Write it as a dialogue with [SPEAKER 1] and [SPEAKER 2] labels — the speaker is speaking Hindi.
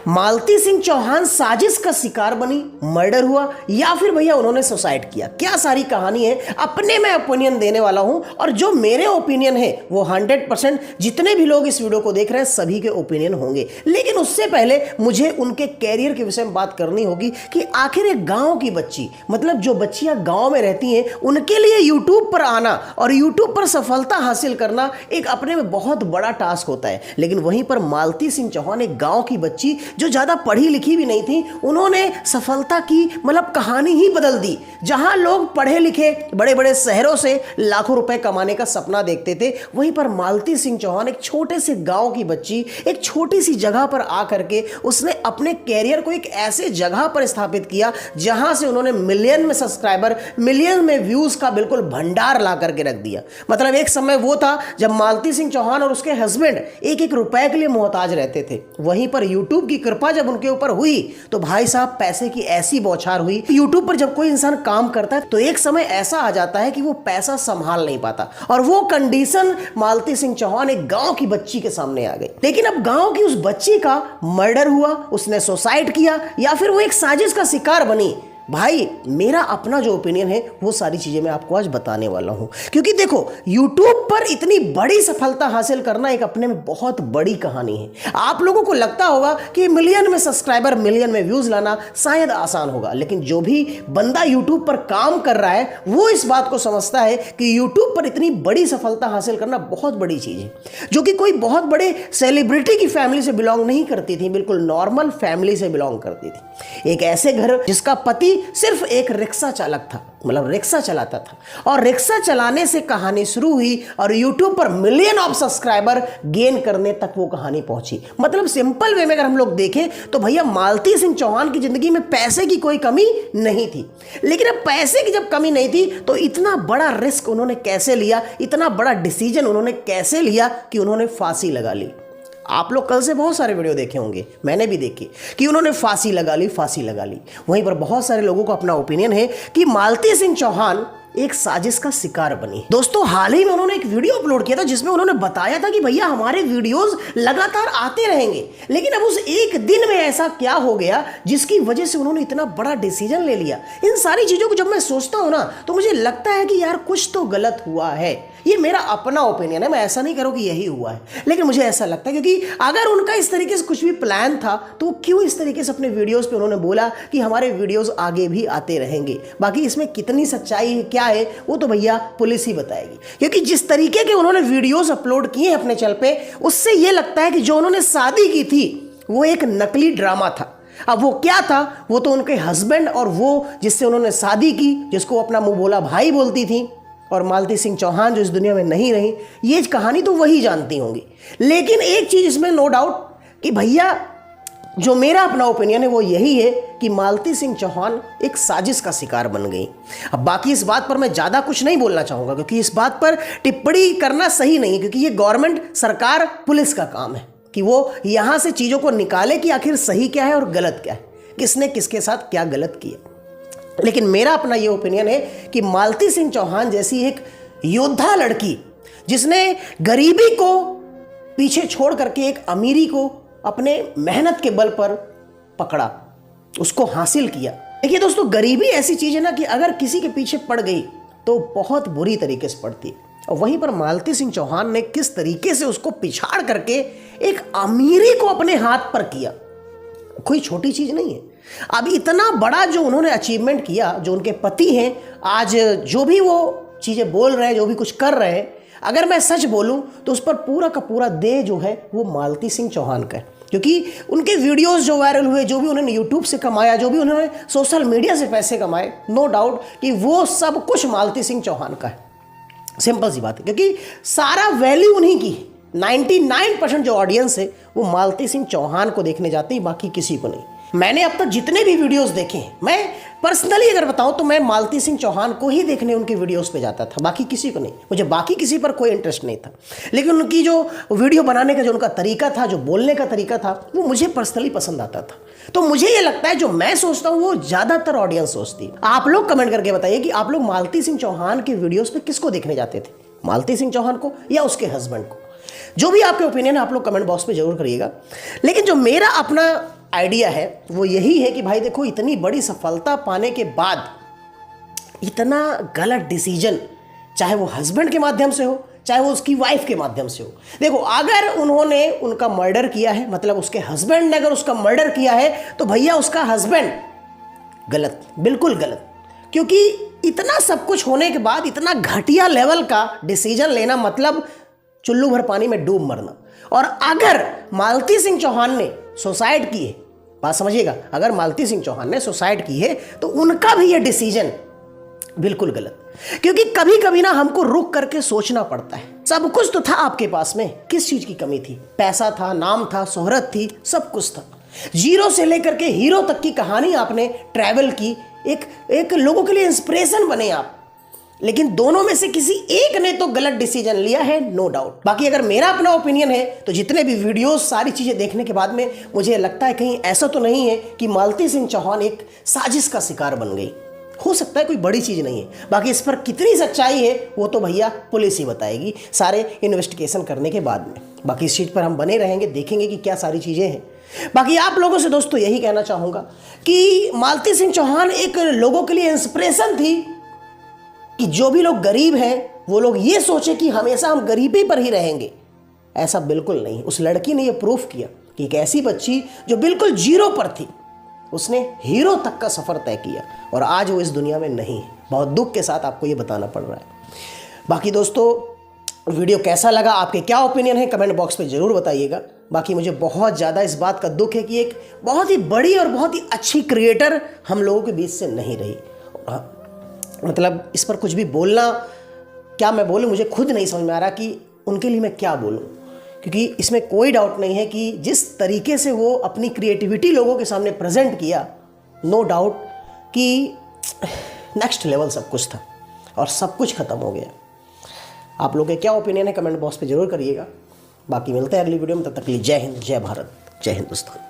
[SPEAKER 1] मालती सिंह चौहान साजिश का शिकार बनी, मर्डर हुआ, या फिर भैया उन्होंने सुसाइड किया? क्या सारी कहानी है, अपने मैं ओपिनियन देने वाला हूं। और जो मेरे ओपिनियन है वो 100% जितने भी लोग इस वीडियो को देख रहे हैं सभी के ओपिनियन होंगे। लेकिन उससे पहले मुझे उनके कैरियर के विषय में बात करनी होगी कि आखिर एक गांव की बच्ची, मतलब जो बच्चियां गांव में रहती हैं, उनके लिए यूट्यूब पर आना और यूट्यूब पर सफलता हासिल करना एक अपने में बहुत बड़ा टास्क होता है। लेकिन वहीं पर मालती सिंह चौहान एक गांव की बच्ची जो ज्यादा पढ़ी लिखी भी नहीं थी, उन्होंने सफलता की मतलब कहानी ही बदल दी। जहां लोग पढ़े लिखे बड़े बड़े शहरों से लाखों रुपए कमाने का सपना देखते थे, वहीं पर मालती सिंह चौहान एक छोटे से गांव की बच्ची एक छोटी सी जगह पर आकर के उसने अपने कैरियर को एक ऐसे जगह पर स्थापित किया जहां से उन्होंने मिलियन में सब्सक्राइबर, मिलियन में व्यूज का बिल्कुल भंडार ला करके रख दिया। मतलब एक समय वो था जब मालती सिंह चौहान और उसके हस्बैंड एक एक रुपए के लिए मोहताज रहते थे। वहीं पर यूट्यूब की कृपा जब उनके ऊपर हुई तो भाई साहब पैसे की ऐसी बौछार हुई। यूट्यूब पर जब कोई इंसान काम करता है तो एक समय ऐसा आ जाता है कि वो पैसा संभाल नहीं पाता, और वो कंडीशन मालती सिंह चौहान एक गांव की बच्ची के सामने आ गई। लेकिन अब गांव की उस बच्ची का मर्डर हुआ, उसने सुसाइड किया, या फिर वो एक साजिश का शिकार बनी। भाई मेरा अपना जो ओपिनियन है वो सारी चीजें मैं आपको आज बताने वाला हूं। क्योंकि देखो, YouTube पर इतनी बड़ी सफलता हासिल करना एक अपने में बहुत बड़ी कहानी है। आप लोगों को लगता होगा कि मिलियन में सब्सक्राइबर, मिलियन में व्यूज लाना शायद आसान होगा, लेकिन जो भी बंदा YouTube पर काम कर रहा है वो इस बात को समझता है कि YouTube पर इतनी बड़ी सफलता हासिल करना बहुत बड़ी चीज है। जो कि कोई बहुत बड़े सेलिब्रिटी की फैमिली से बिलोंग नहीं करती थी, बिल्कुल नॉर्मल फैमिली से बिलोंग करती थी। एक ऐसे घर जिसका पति सिर्फ एक रिक्शा चालक था, मतलब रिक्शा चलाता था, और रिक्शा चलाने से कहानी शुरू हुई और YouTube पर मिलियन ऑफ सब्सक्राइबर गेन करने तक वो कहानी पहुंची। मतलब सिंपल वे में अगर हम लोग देखें तो भैया मालती सिंह चौहान की जिंदगी में पैसे की कोई कमी नहीं थी। लेकिन अब पैसे की जब कमी नहीं थी तो इतना बड़ा रिस्क उन्होंने कैसे लिया, इतना बड़ा डिसीजन उन्होंने कैसे लिया कि उन्होंने फांसी लगा ली। आप लोग कल से बहुत सारे वीडियो देखे होंगे, मैंने भी देखी, कि उन्होंने फांसी लगा ली, फांसी लगा ली। वहीं पर बहुत सारे लोगों को अपना ओपिनियन है कि मालती सिंह चौहान एक साजिश का शिकार बनी। दोस्तों हाल ही में उन्होंने एक वीडियो अपलोड किया था जिसमें उन्होंने बताया था कि भैया हमारे वीडियोस लगातार आते रहेंगे। लेकिन अब उस एक दिन में ऐसा क्या हो गया जिसकी वजह से उन्होंने इतना बड़ा डिसीजन ले लिया। इन सारी चीजों को जब मैं सोचता हूं ना तो मुझे लगता है कि यार कुछ तो गलत हुआ है। ये मेरा अपना ओपिनियन है, मैं ऐसा नहीं करूं कि यही हुआ है, लेकिन मुझे ऐसा लगता है क्योंकि अगर उनका इस तरीके से कुछ भी प्लान था तो क्यों इस तरीके से अपने वीडियोस पे उन्होंने बोला कि हमारे वीडियोस आगे भी आते रहेंगे। बाकी इसमें कितनी सच्चाई है, क्या है, वो तो भैया पुलिस ही बताएगी। क्योंकि जिस तरीके के उन्होंने वीडियोस अपलोड किए हैं अपने चैनल पे, उससे ये लगता है कि जो उन्होंने शादी की थी वो एक नकली ड्रामा था। अब वो क्या था, वो तो उनके हस्बैंड और वो जिससे उन्होंने शादी की, जिसको अपना मुंह बोला भाई बोलती थी, और मालती सिंह चौहान जो इस दुनिया में नहीं रही, ये कहानी तो वही जानती होंगी। लेकिन एक चीज इसमें नो डाउट कि भैया जो मेरा अपना ओपिनियन है वो यही है कि मालती सिंह चौहान एक साजिश का शिकार बन गई। अब बाकी इस बात पर मैं ज़्यादा कुछ नहीं बोलना चाहूँगा क्योंकि इस बात पर टिप्पणी करना सही नहीं है, क्योंकि ये गवर्नमेंट, सरकार, पुलिस का काम है कि वो यहाँ से चीज़ों को निकाले कि आखिर सही क्या है और गलत क्या है, किसने किसके साथ क्या गलत किया। लेकिन मेरा अपना ये ओपिनियन है कि मालती सिंह चौहान जैसी एक योद्धा लड़की जिसने गरीबी को पीछे छोड़ करके एक अमीरी को अपने मेहनत के बल पर पकड़ा, उसको हासिल किया। देखिए दोस्तों, गरीबी ऐसी चीज है ना कि अगर किसी के पीछे पड़ गई तो बहुत बुरी तरीके से पड़ती है। और वहीं पर मालती सिंह चौहान ने किस तरीके से उसको पिछाड़ करके एक अमीरी को अपने हाथ पर किया, कोई छोटी चीज नहीं है। अब इतना बड़ा जो उन्होंने अचीवमेंट किया, जो उनके पति हैं आज जो भी वो चीजें बोल रहे हैं, जो भी कुछ कर रहे हैं, अगर मैं सच बोलूं तो उस पर पूरा का पूरा दे जो है वो मालती सिंह चौहान का है। क्योंकि उनके वीडियोस जो वायरल हुए, जो भी उन्होंने यूट्यूब से कमाया, जो भी उन्होंने सोशल मीडिया से पैसे कमाए, नो डाउट कि वो सब कुछ मालती सिंह चौहान का है। सिंपल सी बात है, क्योंकि सारा वैल्यू उन्हीं की है। 99% जो ऑडियंस है वो मालती सिंह चौहान को देखने जाती है, बाकी किसी को नहीं। मैंने अब तक जितने भी वीडियोस देखे हैं, मैं पर्सनली अगर बताऊं तो मैं मालती सिंह चौहान को ही देखने उनके वीडियोस पे जाता था, बाकी किसी को नहीं। मुझे बाकी किसी पर कोई इंटरेस्ट नहीं था। लेकिन उनकी जो वीडियो बनाने का जो उनका तरीका था, जो बोलने का तरीका था, वो मुझे पर्सनली पसंद आता था। तो मुझे ये लगता है जो मैं सोचता हूँ वो ज्यादातर ऑडियंस सोचती है। आप लोग कमेंट करके बताइए कि आप लोग मालती सिंह चौहान के वीडियोस पे किसको देखने जाते थे, मालती सिंह चौहान को या उसके हस्बैंड को। जो भी आपके ओपिनियन है आप लोग कमेंट बॉक्स पे जरूर करिएगा। लेकिन जो मेरा अपना आइडिया है वो यही है कि भाई देखो, इतनी बड़ी सफलता पाने के बाद इतना गलत डिसीजन, चाहे वो हस्बैंड के माध्यम से हो, चाहे वो उसकी वाइफ के माध्यम से हो। देखो, अगर उन्होंने उनका मर्डर किया है, मतलब उसके हस्बैंड ने अगर उसका मर्डर किया है, तो भैया उसका हस्बैंड गलत, बिल्कुल गलत। क्योंकि इतना सब कुछ होने के बाद इतना घटिया लेवल का डिसीजन लेना मतलब चुल्लू भर पानी में डूब मरना। और अगर मालती सिंह चौहान ने सुसाइड की है, बात समझिएगा, अगर मालती सिंह चौहान ने सुसाइड की है तो उनका भी यह डिसीजन बिल्कुल गलत। क्योंकि कभी कभी ना हमको रुक करके सोचना पड़ता है। सब कुछ तो था आपके पास में, किस चीज की कमी थी? पैसा था, नाम था, शोहरत थी, सब कुछ था। जीरो से लेकर के हीरो तक की कहानी आपने ट्रैवल की, एक लोगों के लिए इंस्पिरेशन बने आप। लेकिन दोनों में से किसी एक ने तो गलत डिसीजन लिया है, नो डाउट। बाकी अगर मेरा अपना ओपिनियन है तो जितने भी वीडियोस, सारी चीजें देखने के बाद में मुझे लगता है कहीं ऐसा तो नहीं है कि मालती सिंह चौहान एक साजिश का शिकार बन गई। हो सकता है कोई बड़ी चीज नहीं है। बाकी इस पर कितनी सच्चाई है वो तो भैया पुलिस ही बताएगी सारे इन्वेस्टिगेशन करने के बाद में। बाकी इस चीज पर हम बने रहेंगे, देखेंगे कि क्या सारी चीजें हैं। बाकी आप लोगों से दोस्तों यही कहना चाहूंगा कि मालती सिंह चौहान एक लोगों के लिए इंस्पिरेशन थी कि जो भी लोग गरीब हैं वो लोग ये सोचे कि हमेशा हम गरीबी पर ही रहेंगे। ऐसा बिल्कुल नहीं। उस लड़की ने ये प्रूफ किया कि एक ऐसी बच्ची जो बिल्कुल जीरो पर थी, उसने हीरो तक का सफर तय किया और आज वो इस दुनिया में नहीं है। बहुत दुख के साथ आपको ये बताना पड़ रहा है। बाकी दोस्तों, वीडियो कैसा लगा, आपके क्या ओपिनियन है, कमेंट बॉक्स में ज़रूर बताइएगा। बाकी मुझे बहुत ज़्यादा इस बात का दुख है कि एक बहुत ही बड़ी और बहुत ही अच्छी क्रिएटर हम लोगों के बीच से नहीं रही। मतलब इस पर कुछ भी बोलना, क्या मैं बोलूँ, मुझे खुद नहीं समझ में आ रहा कि उनके लिए मैं क्या बोलूँ। क्योंकि इसमें कोई डाउट नहीं है कि जिस तरीके से वो अपनी क्रिएटिविटी लोगों के सामने प्रेजेंट किया, नो डाउट कि नेक्स्ट लेवल सब कुछ था और सब कुछ ख़त्म हो गया। आप लोगों के क्या ओपिनियन है कमेंट बॉक्स पे ज़रूर करिएगा। बाकी मिलते हैं अगली वीडियो में, तब तक के लिए जय हिंद, जय भारत, जय हिंदुस्तान।